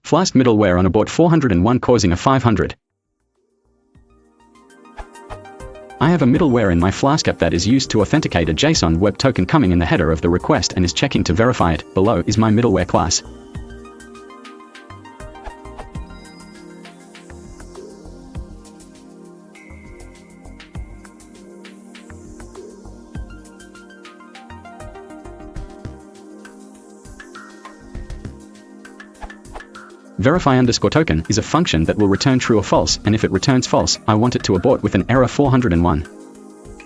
Flask middleware on Abort 401 causing a 500. I have a middleware in my Flask app that is used to authenticate a JSON web token coming in the header of the request and is checking to verify it. Below is my middleware class. Verify_token is a function that will return true or false, and if it returns false, I want it to abort with an error 401.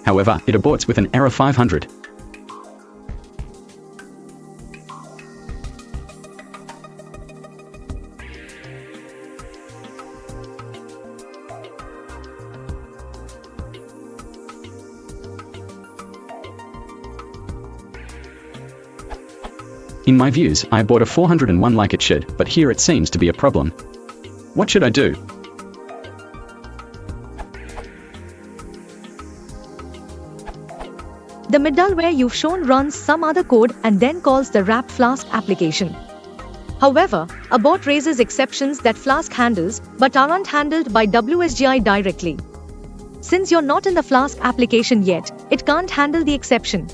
However, it aborts with an error 500. In my views, I abort a 401 like it should, but here it seems to be a problem. What should I do? The middleware you've shown runs some other code and then calls the wrap Flask application. However, Abort raises exceptions that Flask handles, but aren't handled by WSGI directly. Since you're not in the Flask application yet, it can't handle the exception.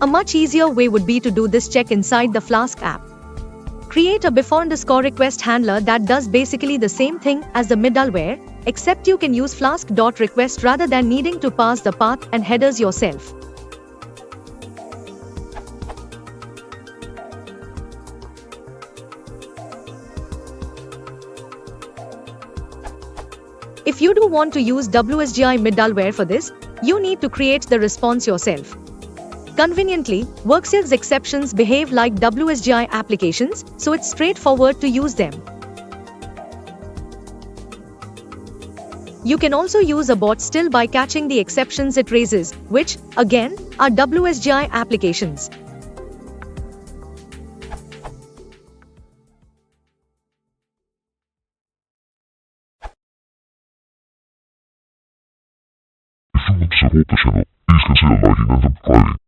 A much easier way would be to do this check inside the Flask app. Create a before_request handler that does basically the same thing as the middleware, except you can use flask.request rather than needing to pass the path and headers yourself. If you do want to use WSGI middleware for this, you need to create the response yourself. Conveniently, Worksales exceptions behave like WSGI applications, so it's straightforward to use them. You can also use Abort still by catching the exceptions it raises, which, again, are WSGI applications. If you want to support the channel, please consider liking and subscribing.